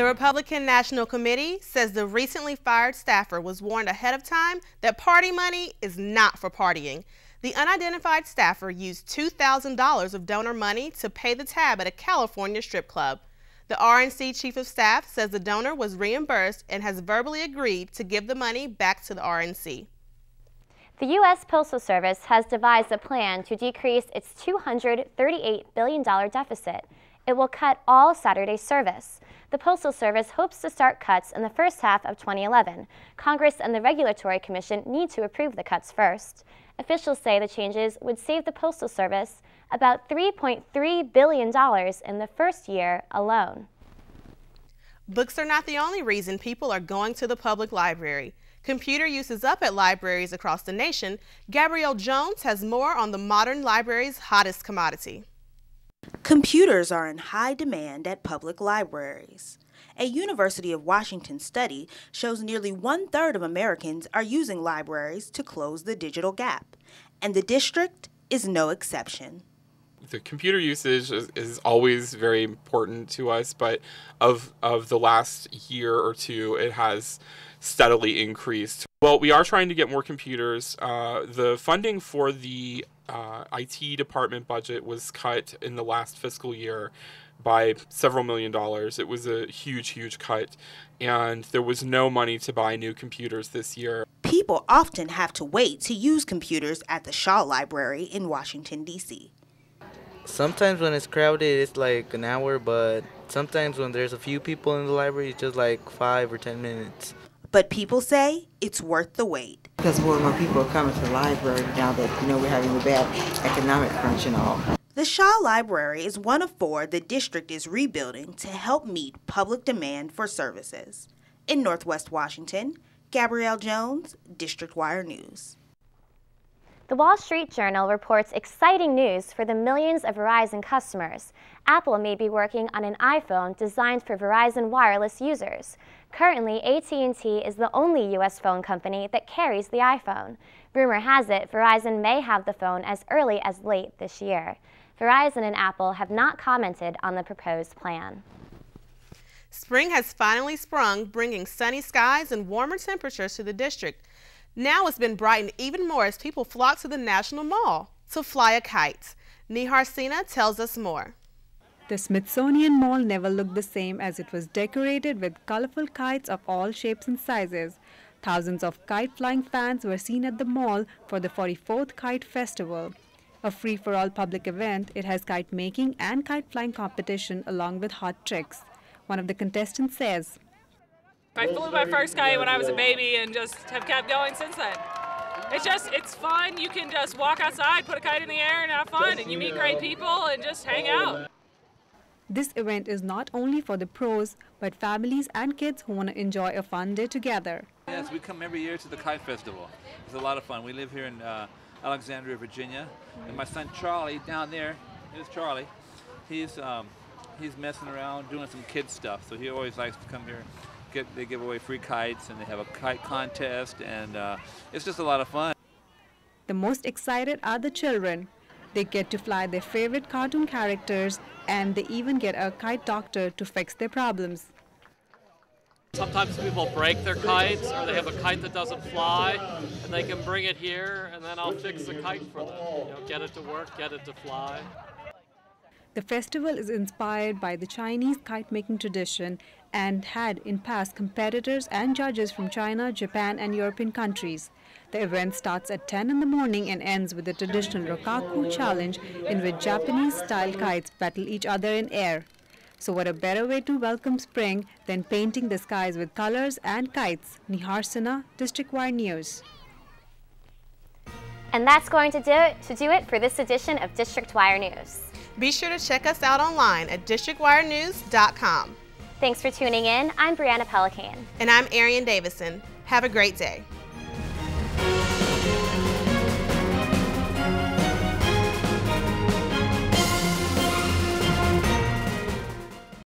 The Republican National Committee says the recently fired staffer was warned ahead of time that party money is not for partying. The unidentified staffer used $2,000 of donor money to pay the tab at a California strip club. The RNC Chief of Staff says the donor was reimbursed and has verbally agreed to give the money back to the RNC. The U.S. Postal Service has devised a plan to decrease its $238 billion deficit. It will cut all Saturday service. The Postal Service hopes to start cuts in the first half of 2011. Congress and the Regulatory Commission need to approve the cuts first. Officials say the changes would save the Postal Service about $3.3 billion in the first year alone. Books are not the only reason people are going to the public library. Computer use is up at libraries across the nation. Gabrielle Jones has more on the modern library's hottest commodity. Computers are in high demand at public libraries. A University of Washington study shows nearly 1/3 of Americans are using libraries to close the digital gap, and the district is no exception. The computer usage is always very important to us, but of the last year or two, it has steadily increased. Well, we are trying to get more computers. The funding for the IT department budget was cut in the last fiscal year by several $1,000,000. It was a huge cut, and there was no money to buy new computers this year. People often have to wait to use computers at the Shaw Library in Washington, D.C. Sometimes when it's crowded, it's like an hour, but sometimes when there's a few people in the library, it's just like 5 or 10 minutes. But people say it's worth the wait. Because more and more people are coming to the library now that, we're having a bad economic crunch and all. The Shaw Library is one of 4 the district is rebuilding to help meet public demand for services. In Northwest Washington, Gabrielle Jones, District Wire News. The Wall Street Journal reports exciting news for the millions of Verizon customers. Apple may be working on an iPhone designed for Verizon wireless users. Currently, AT&T is the only U.S. phone company that carries the iPhone. Rumor has it Verizon may have the phone as early as late this year. Verizon and Apple have not commented on the proposed plan. Spring has finally sprung, bringing sunny skies and warmer temperatures to the district. Now it's been brightened even more as people flock to the National Mall to fly a kite. Nihar Sina tells us more. The Smithsonian Mall never looked the same as it was decorated with colorful kites of all shapes and sizes. Thousands of kite-flying fans were seen at the mall for the 44th Kite Festival. A free-for-all public event, it has kite-making and kite-flying competition along with hot tricks. One of the contestants says, I flew my first kite when I was a baby and just have kept going since then. It's fun. You can just walk outside, put a kite in the air and have fun, and you meet great people and just hang out. This event is not only for the pros, but families and kids who want to enjoy a fun day together. Yes, we come every year to the Kite Festival. It's a lot of fun. We live here in Alexandria, Virginia, and my son Charlie down there, here's Charlie, he's messing around doing some kid stuff, so he always likes to come here. They give away free kites, and they have a kite contest, and it's just a lot of fun. The most excited are the children. They get to fly their favorite cartoon characters, and they even get a kite doctor to fix their problems. Sometimes people break their kites, or they have a kite that doesn't fly, and they can bring it here, and then I'll fix the kite for them. Get it to work, get it to fly. The festival is inspired by the Chinese kite-making tradition and had in past competitors and judges from China, Japan, and European countries. The event starts at 10 in the morning and ends with the traditional Rokaku challenge, in which Japanese-style kites battle each other in air. So what a better way to welcome spring than painting the skies with colors and kites. Nihar Sina, District Wire News. And that's going to do it for this edition of District Wire News. Be sure to check us out online at districtwirenews.com. Thanks for tuning in. I'm Brianna Pelican. And I'm Arian Davison. Have a great day.